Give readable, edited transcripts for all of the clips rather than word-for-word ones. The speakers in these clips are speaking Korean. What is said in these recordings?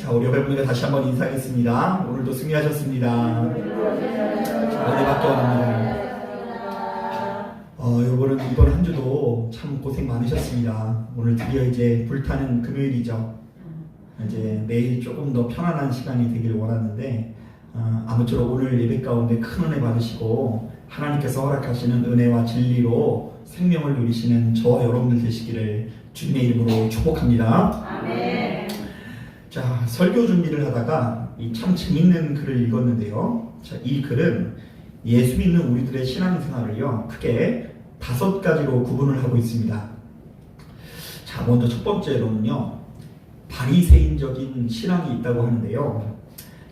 자, 우리 여러분과 다시 한번 인사하겠습니다. 오늘도 승리하셨습니다. 자, 은혜밖에 없습니다. 여러분은 이번 한 주도 참 고생 많으셨습니다. 오늘 드디어 이제 불타는 금요일이죠. 이제 내일 조금 더 편안한 시간이 되기를 원하는데 아무쪼록 오늘 예배 가운데 큰 은혜 받으시고 하나님께서 허락하시는 은혜와 진리로 생명을 누리시는 저와 여러분들 되시기를 주님의 이름으로 축복합니다. 아멘. 자, 설교 준비를 하다가 이 참 재밌는 글을 읽었는데요. 자, 이 글은 예수 믿는 우리들의 신앙생활을요 크게 5가지로 구분을 하고 있습니다. 자, 먼저 첫 번째로는요, 바리새인적인 신앙이 있다고 하는데요.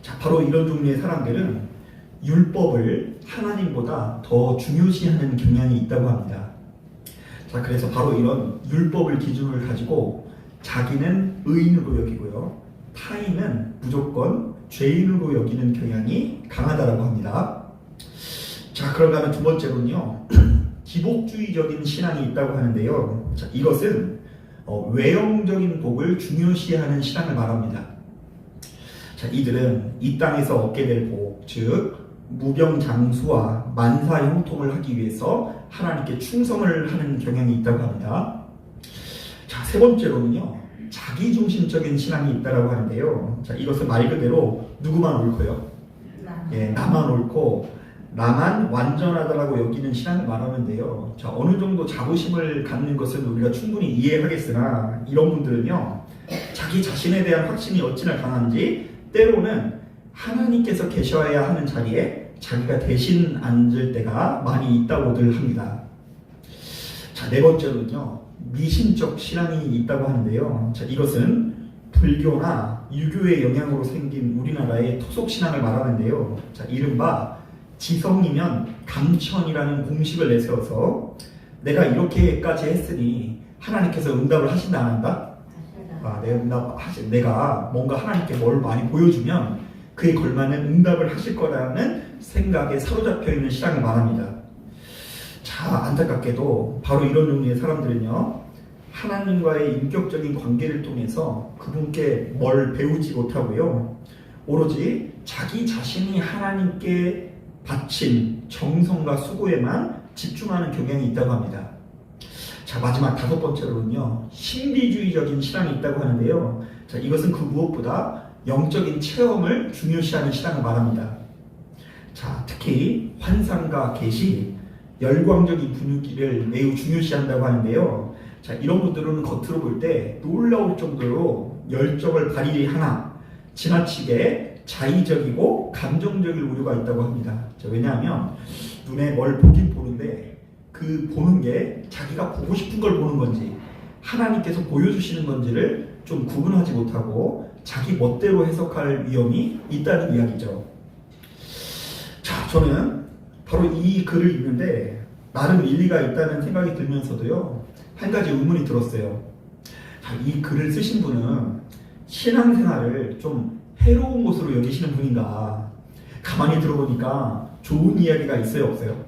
자, 바로 이런 종류의 사람들은 율법을 하나님보다 더 중요시하는 경향이 있다고 합니다. 자, 그래서 바로 이런 율법을 기준을 가지고 자기는 의인으로 여기고요, 타인은 무조건 죄인으로 여기는 경향이 강하다라고 합니다. 자, 그런가 하면 두 번째로는요, 기복주의적인 신앙이 있다고 하는데요. 자, 이것은 외형적인 복을 중요시하는 신앙을 말합니다. 자, 이들은 이 땅에서 얻게 될 복, 즉 무병장수와 만사형통을 하기 위해서 하나님께 충성을 하는 경향이 있다고 합니다. 자, 세 번째로는요, 자기중심적인 신앙이 있다고 하는데요. 자, 이것은 말 그대로 누구만 옳고요? 나만 옳고 나만 완전하다라고 여기는 신앙을 말하는데요. 자, 어느 정도 자부심을 갖는 것은 우리가 충분히 이해하겠으나 이런 분들은요, 자기 자신에 대한 확신이 어찌나 강한지 때로는 하나님께서 계셔야 하는 자리에 자기가 대신 앉을 때가 많이 있다고들 합니다. 자, 네 번째로는요, 미신적 신앙이 있다고 하는데요. 자, 이것은 불교나 유교의 영향으로 생긴 우리나라의 토속 신앙을 말하는데요. 자, 이른바 지성이면 감천이라는 공식을 내세워서 내가 이렇게까지 했으니 하나님께서 응답을 하신다 안 한다? 내가 뭔가 하나님께 뭘 많이 보여주면 그에 걸맞는 응답을 하실 거라는 생각에 사로잡혀 있는 신앙을 말합니다. 자, 안타깝게도 바로 이런 종류의 사람들은요, 하나님과의 인격적인 관계를 통해서 그분께 뭘 배우지 못하고요, 오로지 자기 자신이 하나님께 바친 정성과 수고에만 집중하는 경향이 있다고 합니다. 자, 마지막 5번째로는요, 신비주의적인 신앙이 있다고 하는데요. 자, 이것은 그 무엇보다 영적인 체험을 중요시하는 신앙을 말합니다. 자, 특히 환상과 계시, 열광적인 분위기를 매우 중요시한다고 하는데요. 자, 이런 분들은 겉으로 볼 때 놀라울 정도로 열정을 발휘하나 지나치게 자의적이고 감정적인 우려가 있다고 합니다. 자, 왜냐하면 눈에 뭘 보긴 보는데 그 보는 게 자기가 보고 싶은 걸 보는 건지 하나님께서 보여주시는 건지를 좀 구분하지 못하고 자기 멋대로 해석할 위험이 있다는 이야기죠. 자, 저는 바로 이 글을 읽는데 나름 일리가 있다는 생각이 들면서도요, 한 가지 의문이 들었어요. 자, 이 글을 쓰신 분은 신앙생활을 좀 해로운 것으로 여기시는 분인가? 가만히 들어보니까 좋은 이야기가 있어요, 없어요?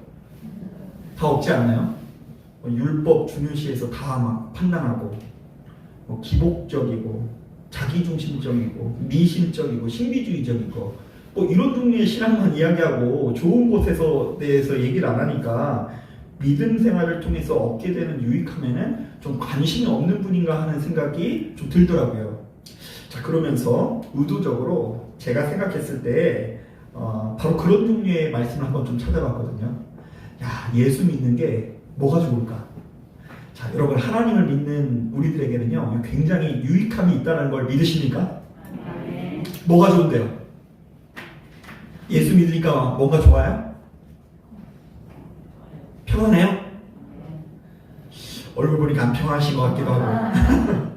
다 없지 않나요? 율법 중요시해서 다 막 판단하고, 기복적이고, 자기중심적이고, 미신적이고, 신비주의적이고, 이런 종류의 신앙만 이야기하고 좋은 곳에서 대해서 얘기를 안 하니까 믿음 생활을 통해서 얻게 되는 유익함에는 좀 관심이 없는 분인가 하는 생각이 좀 들더라고요. 자, 그러면서 의도적으로 제가 생각했을 때 바로 그런 종류의 말씀을 한번 좀 찾아봤거든요. 야, 예수 믿는 게 뭐가 좋을까? 자, 여러분, 하나님을 믿는 우리들에게는요, 굉장히 유익함이 있다는 걸 믿으십니까? 네. 뭐가 좋은데요? 예수 믿으니까 뭔가 좋아요? 평안해요? 얼굴 보니까 안 평안하신 것 같기도 하고.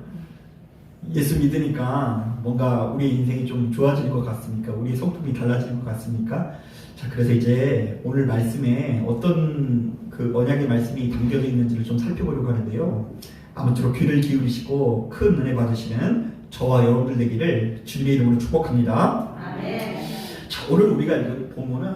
예수 믿으니까 뭔가 우리의 인생이 좀 좋아지는 것 같습니까? 우리의 성품이 달라지는 것 같습니까? 자, 그래서 이제 오늘 말씀에 어떤 그 언약의 말씀이 담겨져 있는지를 좀 살펴보려고 하는데요. 아무쪼록 귀를 기울이시고 큰 은혜 받으시는 저와 여러분들 되기를 주님의 이름으로 축복합니다. 아멘. 자, 오늘 우리가 읽은 본문은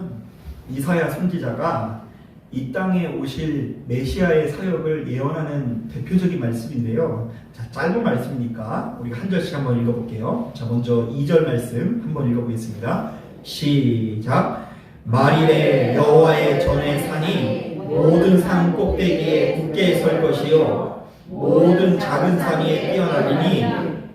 이사야 선지자가 이 땅에 오실 메시아의 사역을 예언하는 대표적인 말씀인데요. 자, 짧은 말씀이니까 우리가 한 절씩 한번 읽어볼게요. 자, 먼저 2절 말씀 한번 읽어보겠습니다. 시작. 만일에 여호와의 전에 산이 모든 산 꼭대기에 굳게 설 것이요 모든 작은 산 위에 뛰어나리니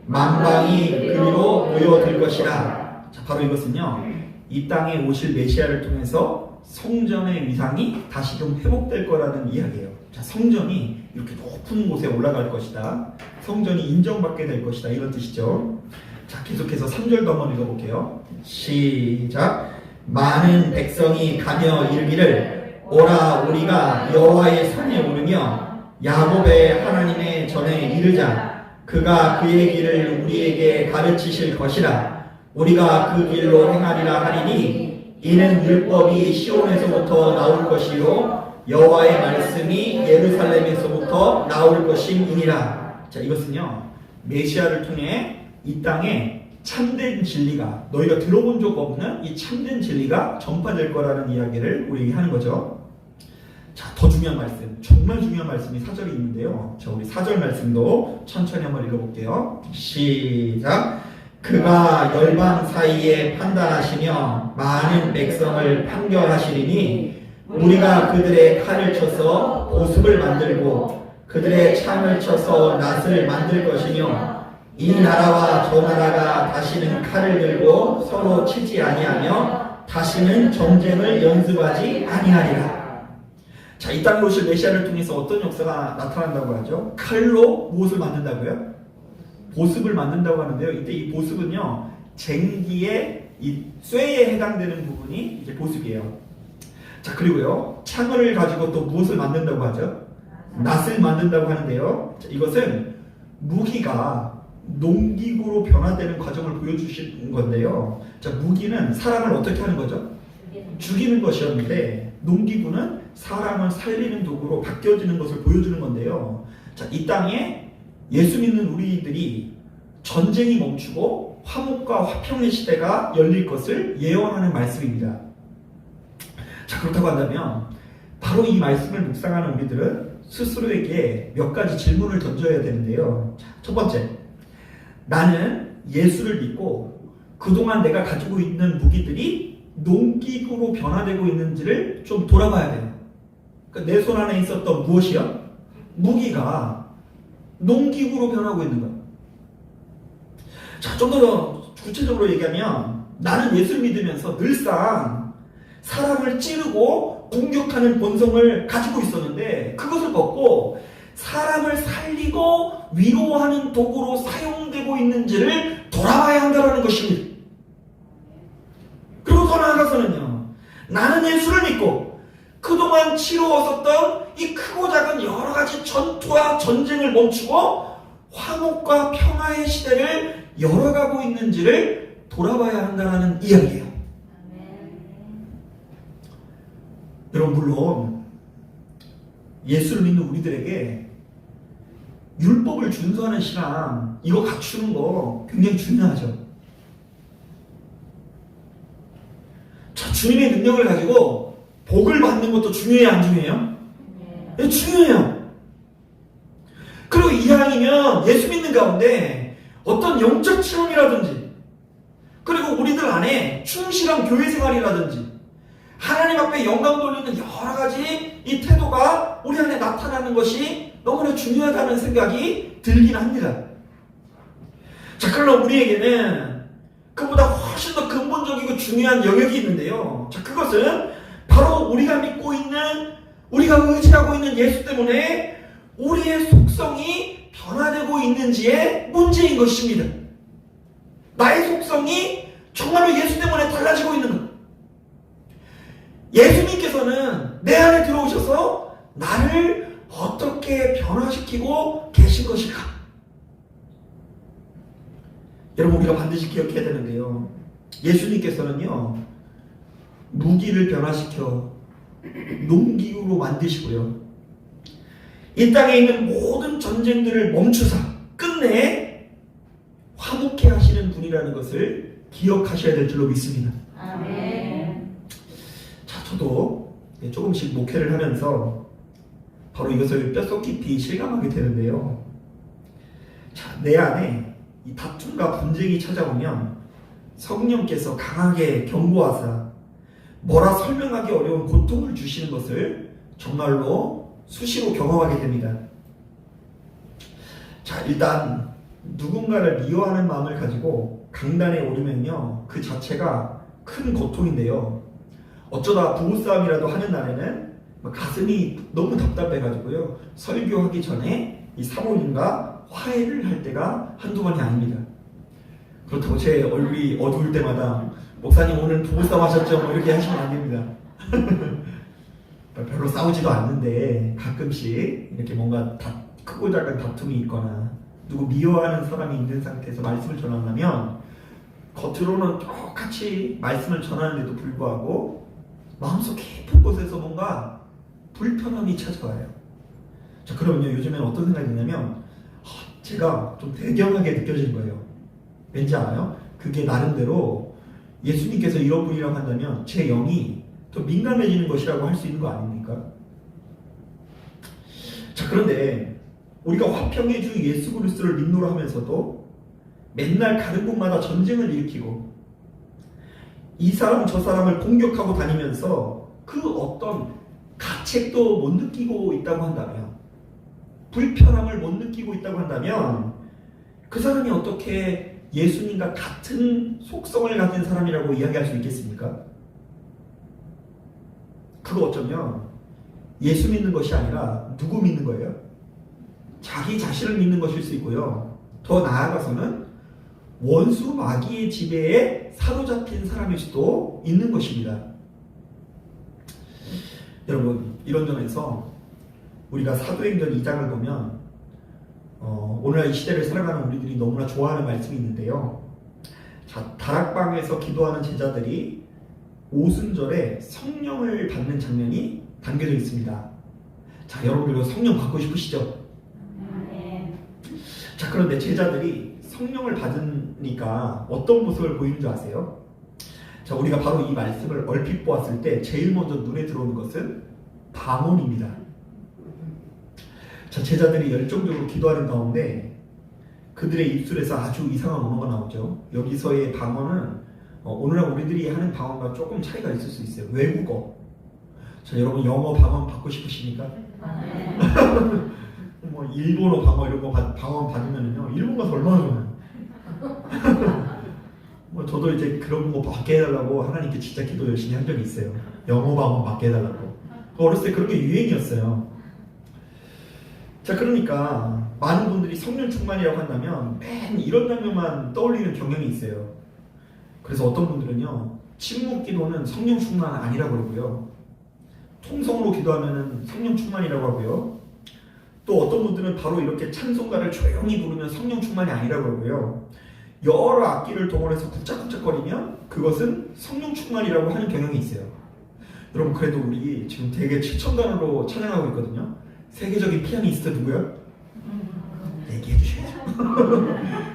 만방이 그리로 모여들 것이라. 자, 바로 이것은요, 이 땅에 오실 메시아를 통해서 성전의 위상이 다시금 회복될 거라는 이야기예요. 자, 성전이 이렇게 높은 곳에 올라갈 것이다. 성전이 인정받게 될 것이다. 이런 뜻이죠. 자, 계속해서 3절도 한번 읽어볼게요. 시작. 많은 백성이 가며 이르기를 오라 우리가 여호와의 산에 오르며 야곱의 하나님의 전에 이르자. 그가 그의 길을 우리에게 가르치실 것이라. 우리가 그 길로 행하리라 하리니 이는 율법이 시온에서부터 나올 것이요 여호와의 말씀이 예루살렘에서부터 나올 것임이니라. 자, 이것은요, 메시아를 통해 이 땅에 참된 진리가, 너희가 들어본 적 없는 이 참된 진리가 전파될 거라는 이야기를 우리에게 하는 거죠. 자, 더 중요한 말씀, 정말 중요한 말씀이 4절에 있는데요. 자, 우리 4절 말씀도 천천히 한번 읽어볼게요. 시작. 그가 열방 사이에 판단하시며 많은 백성을 판결하시리니 우리가 그들의 칼을 쳐서 보습을 만들고 그들의 창을 쳐서 낫을 만들 것이며 이 나라와 저 나라가 다시는 칼을 들고 서로 치지 아니하며 다시는 전쟁을 연습하지 아니하리라. 자, 이 땅에 오실 메시아를 통해서 어떤 역사가 나타난다고 하죠? 칼로 무엇을 만든다고요? 보습을 만든다고 하는데요. 이때 이 보습은요, 쟁기의 이 쇠에 해당되는 부분이 이제 보습이에요. 자, 그리고요, 창을 가지고 또 무엇을 만든다고 하죠? 낫을 만든다고 하는데요. 자, 이것은 무기가 농기구로 변화되는 과정을 보여주시는 건데요. 자, 무기는 사람을 어떻게 하는 거죠? 죽이는 것이었는데 농기구는 사람을 살리는 도구로 바뀌어지는 것을 보여주는 건데요. 자, 이 땅에 예수 믿는 우리들이 전쟁이 멈추고 화목과 화평의 시대가 열릴 것을 예언하는 말씀입니다. 자, 그렇다고 한다면 바로 이 말씀을 묵상하는 우리들은 스스로에게 몇 가지 질문을 던져야 되는데요. 자, 첫 번째, 나는 예수를 믿고 그동안 내가 가지고 있는 무기들이 농기구로 변화되고 있는지를 좀 돌아봐야 돼요. 그러니까 내 손 안에 있었던 무엇이요? 무기가 농기구로 변하고 있는 거예요. 자, 좀 더 구체적으로 얘기하면 나는 예수를 믿으면서 늘상 사람을 찌르고 공격하는 본성을 가지고 있었는데 그것을 벗고 사람을 살리고 위로하는 도구로 사용되고 있는지를 돌아봐야 한다는 것입니다. 그리고 더 나아가서는요, 나는 예수를 믿고 그동안 치러왔었던 이 크고 작은 여러 가지 전투와 전쟁을 멈추고 화목과 평화의 시대를 열어가고 있는지를 돌아봐야 한다는 이야기예요. 여러분, 물론 예수를 믿는 우리들에게 율법을 준수하는 신앙, 이거 갖추는 거 굉장히 중요하죠. 자, 주님의 능력을 가지고 복을 받는 것도 중요해요, 안 중요해요? 네, 중요해요. 그리고 이왕이면 예수 믿는 가운데 어떤 영적 체험이라든지, 그리고 우리들 안에 충실한 교회 생활이라든지, 하나님 앞에 영광 돌리는 여러 가지 이 태도가 우리 안에 나타나는 것이 너무나 중요하다는 생각이 들긴 합니다. 자, 그러나 우리에게는 그보다 훨씬 더 근본적이고 중요한 영역이 있는데요. 자, 그것은 바로 우리가 믿고 있는, 우리가 의지하고 있는 예수 때문에 우리의 속성이 변화되고 있는지의 문제인 것입니다. 나의 속성이 정말로 예수 때문에 달라지고 있는 것. 예수님께서는 내 안에 들어오셔서 나를 어떻게 변화시키고 계신 것일까? 여러분, 우리가 반드시 기억해야 되는데요. 예수님께서는요, 무기를 변화시켜 농기구로 만드시고요, 이 땅에 있는 모든 전쟁들을 멈추사 끝내 화목해 하시는 분이라는 것을 기억하셔야 될 줄로 믿습니다. 아멘. 자, 저도 조금씩 목회를 하면서 바로 이것을 뼛속 깊이 실감하게 되는데요. 자, 내 안에 이 다툼과 분쟁이 찾아오면 성령께서 강하게 경고하사 뭐라 설명하기 어려운 고통을 주시는 것을 정말로 수시로 경험하게 됩니다. 자, 일단 누군가를 미워하는 마음을 가지고 강단에 오르면요, 그 자체가 큰 고통인데요. 어쩌다 부부싸움이라도 하는 날에는 가슴이 너무 답답해가지고요, 설교하기 전에 이 사모님과 화해를 할 때가 한두 번이 아닙니다. 그렇다고 제 얼굴이 어두울 때마다 목사님 오늘 부부싸움 하셨죠? 뭐 이렇게 하시면 안 됩니다. 별로 싸우지도 않는데 가끔씩 이렇게 뭔가 크고 작은 다툼이 있거나 누구 미워하는 사람이 있는 상태에서 말씀을 전한다면 겉으로는 똑같이 말씀을 전하는데도 불구하고 마음속 깊은 곳에서 뭔가 불편함이 찾아와요. 자, 그러면요, 요즘엔 어떤 생각이 드냐면 제가 좀 대견하게 느껴지는 거예요. 왠지 알아요? 그게 나름대로 예수님께서 이런 분이라고 한다면 제 영이 더 민감해지는 것이라고 할 수 있는 거 아닙니까? 자, 그런데 우리가 화평의 주 예수 그리스도를 믿노라 하면서도 맨날 가는 곳마다 전쟁을 일으키고 이 사람 저 사람을 공격하고 다니면서 그 어떤 가책도 못 느끼고 있다고 한다면, 불편함을 못 느끼고 있다고 한다면 그 사람이 어떻게 예수님과 같은 속성을 가진 사람이라고 이야기할 수 있겠습니까? 그거 어쩌면 예수 믿는 것이 아니라 누구 믿는 거예요? 자기 자신을 믿는 것일 수 있고요. 더 나아가서는 원수 마귀의 지배에 사로잡힌 사람일 수도 있는 것입니다. 여러분, 이런 점에서 우리가 사도행전 2장을 보면 오늘날 이 시대를 살아가는 우리들이 너무나 좋아하는 말씀이 있는데요. 자, 다락방에서 기도하는 제자들이 오순절에 성령을 받는 장면이 담겨져 있습니다. 자, 여러분들 성령 받고 싶으시죠? 네. 자, 그런데 제자들이 성령을 받으니까 어떤 모습을 보이는 줄 아세요? 자, 우리가 바로 이 말씀을 얼핏 보았을 때 제일 먼저 눈에 들어오는 것은 방언입니다. 자, 제자들이 열정적으로 기도하는 가운데 그들의 입술에서 아주 이상한 언어가 나오죠. 여기서의 방언은 오늘날 우리들이 하는 방언과 조금 차이가 있을 수 있어요. 외국어. 자, 여러분 영어 방언 받고 싶으십니까? 네. 뭐 일본어 방언 이런 거 방언 받으면요, 일본 가서 얼마나 좋아요. 뭐 저도 이제 그런 거 받게 해달라고 하나님께 진짜 기도 열심히 한 적이 있어요. 영어 방언 받게 해달라고. 어렸을 때 그런 게 유행이었어요. 자, 그러니까 많은 분들이 성령 충만이라고 한다면 맨 이런 장면만 떠올리는 경향이 있어요. 그래서 어떤 분들은요, 침묵 기도는 성령 충만 아니라고 그러고요, 통성으로 기도하면 성령 충만이라고 하고요, 또 어떤 분들은 바로 이렇게 찬송가를 조용히 부르면 성령 충만이 아니라고 그러고요, 여러 악기를 동원해서 굽작굽작거리면 그것은 성령 충만이라고 하는 경향이 있어요. 여러분, 그래도 우리 지금 되게 최첨단으로 찬양하고 있거든요. 세계적인 피아니스트 누구요? 얘기해 주셔야죠.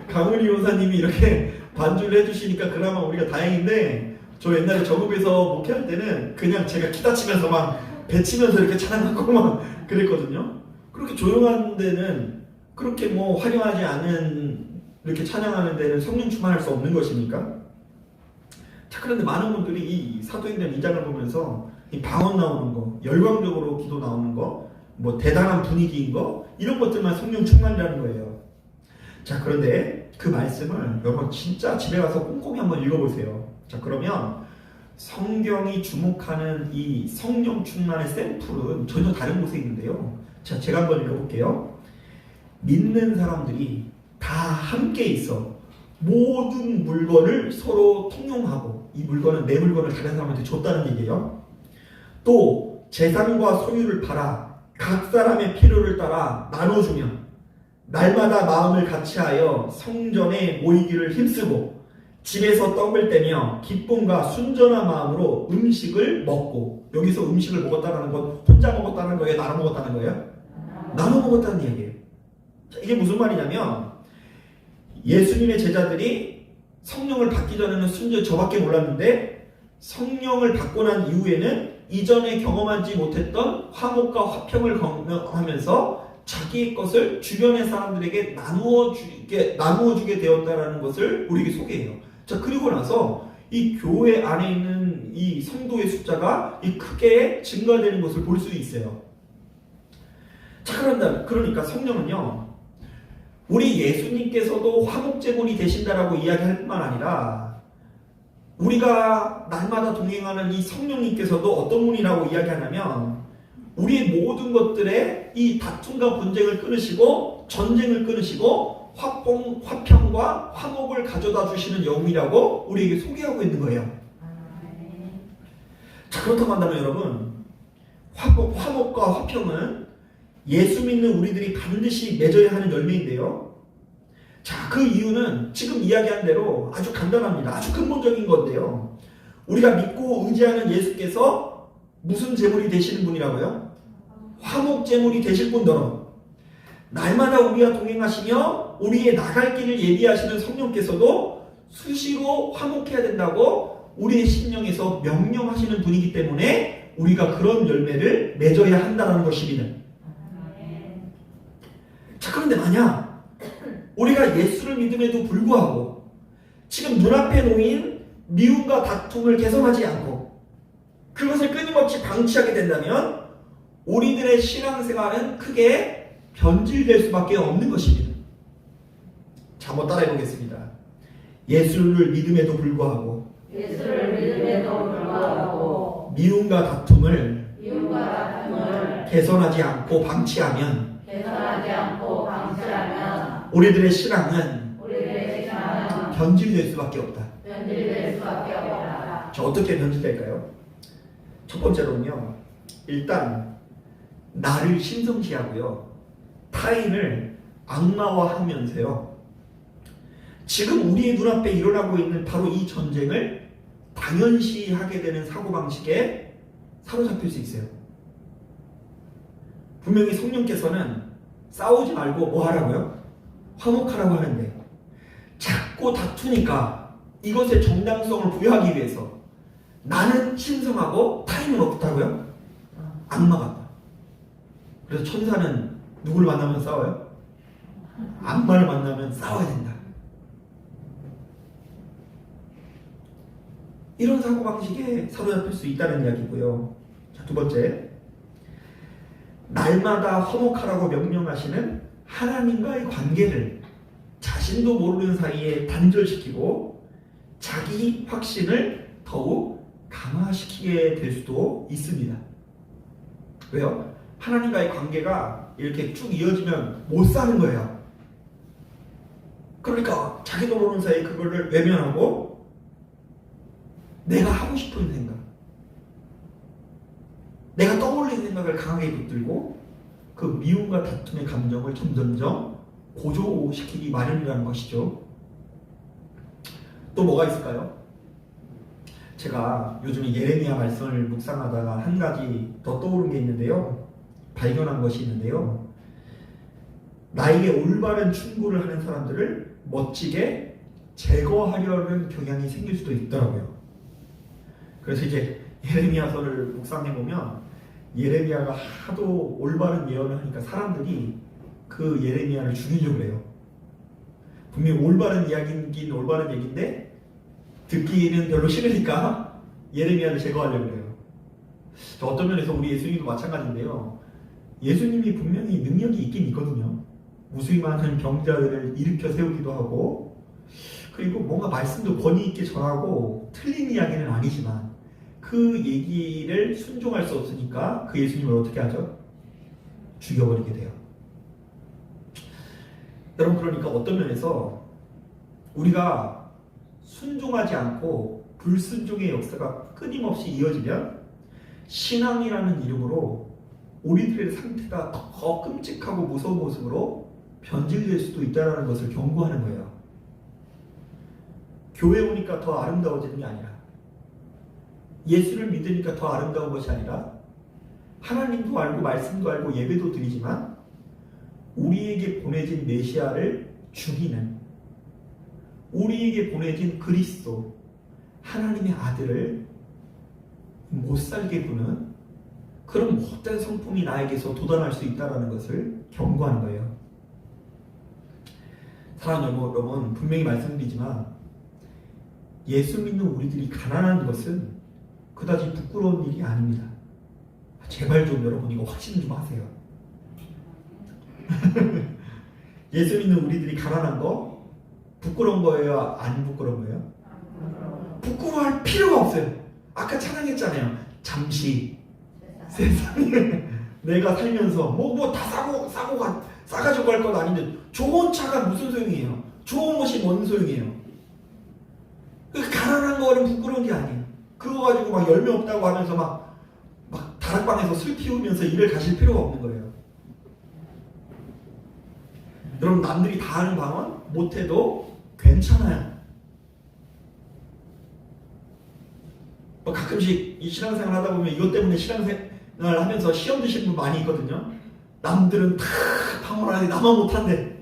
강은희 요사님이 이렇게 반주를 해주시니까 그나마 우리가 다행인데, 저 옛날에 저급에서 목회할 때는 그냥 제가 기타 치면서 막 배치면서 이렇게 찬양하고 막 그랬거든요. 그렇게 조용한 데는, 그렇게 뭐 화려하지 않은 이렇게 찬양하는 데는 성령 충만할 수 없는 것입니까? 자, 그런데 많은 분들이 이 사도행전 2장을 보면서 이 방언 나오는 거, 열광적으로 기도 나오는 거, 뭐 대단한 분위기인 거, 이런 것들만 성령 충만이라는 거예요. 자, 그런데 그 말씀을 여러분 진짜 집에 가서 꼼꼼히 한번 읽어보세요. 자, 그러면 성경이 주목하는 이 성령 충만의 샘플은 전혀 다른 곳에 있는데요. 자, 제가 한번 읽어볼게요. 믿는 사람들이 다 함께 있어 모든 물건을 서로 통용하고, 이 물건은 내 물건을 다른 사람한테 줬다는 얘기예요. 또 재산과 소유를 팔아 각 사람의 필요를 따라 나눠주며 날마다 마음을 같이하여 성전에 모이기를 힘쓰고 집에서 떡을 떼며 기쁨과 순전한 마음으로 음식을 먹고, 여기서 음식을 먹었다는 건 혼자 먹었다는 거예요? 나눠 먹었다는 거예요? 나눠 먹었다는 얘기예요. 자, 이게 무슨 말이냐면 예수님의 제자들이 성령을 받기 전에는 순전히 저밖에 몰랐는데 성령을 받고 난 이후에는 이전에 경험하지 못했던 화목과 화평을 경험하면서 자기의 것을 주변의 사람들에게 나누어 주게 되었다라는 것을 우리에게 소개해요. 자, 그리고 나서 이 교회 안에 있는 이 성도의 숫자가 이 크게 증가되는 것을 볼 수 있어요. 자, 그러니까 성령은요, 우리 예수님께서도 화목제물이 되신다라고 이야기할 뿐만 아니라 우리가 날마다 동행하는 이 성령님께서도 어떤 분이라고 이야기하냐면 우리의 모든 것들에 이 다툼과 분쟁을 끊으시고 전쟁을 끊으시고 화평과 화목을 가져다 주시는 영이라고 우리에게 소개하고 있는 거예요. 자, 그렇다고 한다면 여러분, 화목과 화평은 예수 믿는 우리들이 반드시 맺어야 하는 열매인데요. 자, 그 이유는 지금 이야기한 대로 아주 간단합니다. 아주 근본적인 건데요. 우리가 믿고 의지하는 예수께서 무슨 제물이 되시는 분이라고요? 화목제물이 되실 뿐더러 날마다 우리와 동행하시며 우리의 나갈 길을 예비하시는 성령께서도 수시로 화목해야 된다고 우리의 심령에서 명령하시는 분이기 때문에 우리가 그런 열매를 맺어야 한다는 것입니다. 자, 그런데 만약 우리가 예수를 믿음에도 불구하고 지금 눈앞에 놓인 미움과 다툼을 개선하지 않고 그것을 끊임없이 방치하게 된다면 우리들의 신앙생활은 크게 변질될 수밖에 없는 것입니다. 자, 한번 따라해 보겠습니다. 예수를 믿음에도 불구하고 미움과 다툼을 개선하지 않고 방치하면 우리들의 신앙은 변질될 수밖에 없다. 자, 어떻게 변질될까요? 첫 번째로는요, 일단 나를 신성시하고요, 타인을 악마화하면서요, 지금 우리의 눈앞에 일어나고 있는 바로 이 전쟁을 당연시하게 되는 사고방식에 사로잡힐 수 있어요. 분명히 성령께서는 싸우지 말고 뭐 하라고요? 화목하라고 하는데 자꾸 다투니까 이것의 정당성을 부여하기 위해서 나는 신성하고 타인은 어떻다고요? 악마 같다. 그래서 천사는 누구를 만나면 싸워요? 악마를 만나면 싸워야 된다. 이런 사고방식에 사로잡힐 수 있다는 이야기고요. 자, 두 번째, 날마다 화목하라고 명령하시는 하나님과의 관계를 자신도 모르는 사이에 단절시키고 자기 확신을 더욱 강화시키게 될 수도 있습니다. 왜요? 하나님과의 관계가 이렇게 쭉 이어지면 못 사는 거예요. 그러니까 자기도 모르는 사이에 그거를 외면하고 내가 하고 싶은 생각, 내가 떠올리는 생각을 강하게 붙들고 그 미움과 다툼의 감정을 점점점 고조시키기 마련이라는 것이죠. 또 뭐가 있을까요? 제가 요즘에 예레미야 말씀을 묵상하다가 한 가지 더 떠오른 게 있는데요. 발견한 것이 있는데요. 나에게 올바른 충고를 하는 사람들을 멋지게 제거하려는 경향이 생길 수도 있더라고요. 그래서 이제 예레미야서를 묵상해보면 예레미야가 하도 올바른 예언을 하니까 사람들이 그 예레미야를 죽이려고 해요. 분명히 올바른 이야기긴 올바른 얘기인데 듣기는 별로 싫으니까 예레미야를 제거하려고 해요. 어떤 면에서 우리 예수님도 마찬가지인데요. 예수님이 분명히 능력이 있긴 있거든요. 무수히 병자들을 일으켜 세우기도 하고 그리고 뭔가 말씀도 권위 있게 전하고 틀린 이야기는 아니지만 그 얘기를 순종할 수 없으니까 그 예수님을 어떻게 하죠? 죽여버리게 돼요. 여러분, 그러니까 어떤 면에서 우리가 순종하지 않고 불순종의 역사가 끊임없이 이어지면 신앙이라는 이름으로 우리들의 상태가 더 끔찍하고 무서운 모습으로 변질될 수도 있다는 것을 경고하는 거예요. 교회 오니까 더 아름다워지는 게 아니라, 예수를 믿으니까 더 아름다운 것이 아니라, 하나님도 알고 말씀도 알고 예배도 드리지만 우리에게 보내진 메시아를 죽이는, 우리에게 보내진 그리스도 하나님의 아들을 못 살게 구는 그런 못된 성품이 나에게서 돋아날 수 있다는 것을 경고하는 거예요. 사랑하는 여러분, 분명히 말씀드리지만 예수 믿는 우리들이 가난한 것은 그다지 부끄러운 일이 아닙니다. 제발 좀 여러분 이거 확신 좀 하세요. 예수 믿는 우리들이 가난한 거 부끄러운 거예요? 안 부끄러운 거예요? 부끄러워할 필요가 없어요. 아까 찬양했잖아요. 잠시 세상에 내가 살면서 뭐 다 싸가지고 갈 건 아닌데 좋은 차가 무슨 소용이에요? 좋은 옷이 뭔 소용이에요? 그 가난한 거는 부끄러운 게 아니에요. 그거 가지고 막 열매 없다고 하면서 막 다락방에서 술 피우면서 일을 가실 필요가 없는 거예요. 여러분, 남들이 다 하는 방언 못해도 괜찮아요. 가끔씩 이 신앙생활 하다 보면 이것 때문에 신앙생활 하면서 시험 드시는 분 많이 있거든요. 남들은 다 방언하는데 나만 못한대.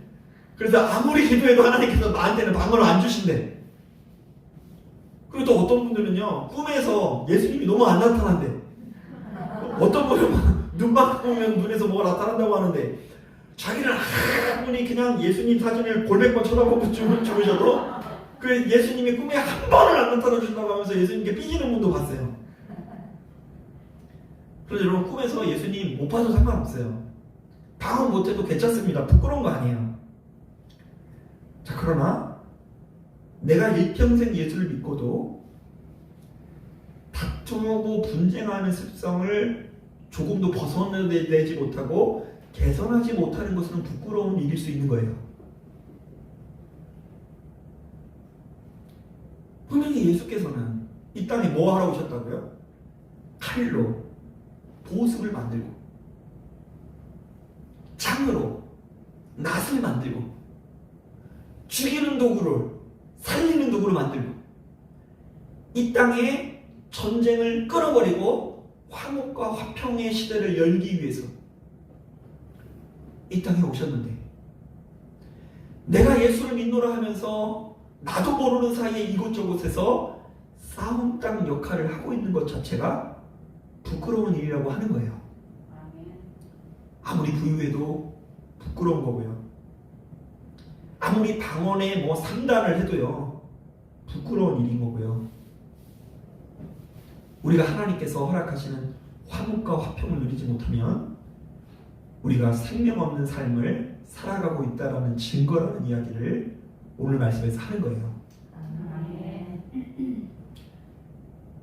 그래서 아무리 기도해도 하나님께서 나한테는 방언을 안 주신대. 그리고 또 어떤 분들은요, 꿈에서 예수님이 너무 안 나타난대. 어떤 분은 눈만 보면 눈에서 뭐가 나타난다고 하는데, 자기는 아무리 그냥 예수님 사진을 골백번 쳐다보고 주무셔도 그 예수님이 꿈에 한 번을 안 나타나 준다고 하면서 예수님께 삐지는 분도 봤어요. 그래서 여러분, 꿈에서 예수님 못 봐도 상관없어요. 방언 못해도 괜찮습니다. 부끄러운 거 아니에요. 자, 그러나 내가 일평생 예수를 믿고도 다투고 분쟁하는 습성을 조금도 벗어내지 못하고 개선하지 못하는 것은 부끄러운 일일 수 있는 거예요. 분명히 예수께서는 이 땅에 뭐 하러 오셨다고요? 칼로 보습을 만들고, 창으로 낫을 만들고, 죽이는 도구를 살리는 도구로 만들고, 이 땅에 전쟁을 끊어버리고 화목과 화평의 시대를 열기 위해서 이 땅에 오셨는데, 내가 예수를 믿노라 하면서 나도 모르는 사이에 이곳저곳에서 싸움장 역할을 하고 있는 것 자체가 부끄러운 일이라고 하는 거예요. 아무리 부유해도 부끄러운 거고요. 아무리 방언에 뭐 상단을 해도요, 부끄러운 일인 거고요. 우리가 하나님께서 허락하시는 화목과 화평을 누리지 못하면 우리가 생명 없는 삶을 살아가고 있다는 증거라는 이야기를 오늘 말씀에서 하는 거예요.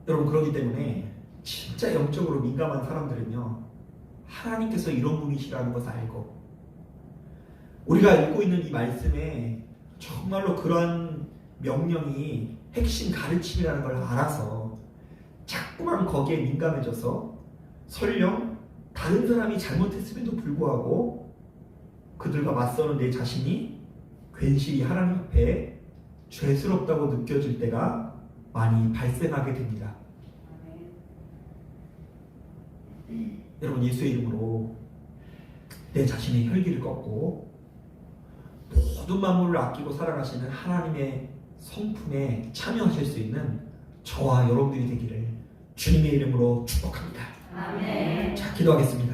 여러분, 그렇기 때문에 진짜 영적으로 민감한 사람들은요, 하나님께서 이런 분이시라는 것을 알고, 우리가 읽고 있는 이 말씀에 정말로 그러한 명령이 핵심 가르침이라는 걸 알아서 자꾸만 거기에 민감해져서 설령 다른 사람이 잘못했음에도 불구하고 그들과 맞서는 내 자신이 괜시리 하나님 앞에 죄스럽다고 느껴질 때가 많이 발생하게 됩니다. 여러분, 예수의 이름으로 내 자신의 혈기를 꺾고 모든 만물을 아끼고 살아가시는 하나님의 성품에 참여하실 수 있는 저와 여러분들이 되기를 주님의 이름으로 축복합니다. 아멘. 자, 기도하겠습니다.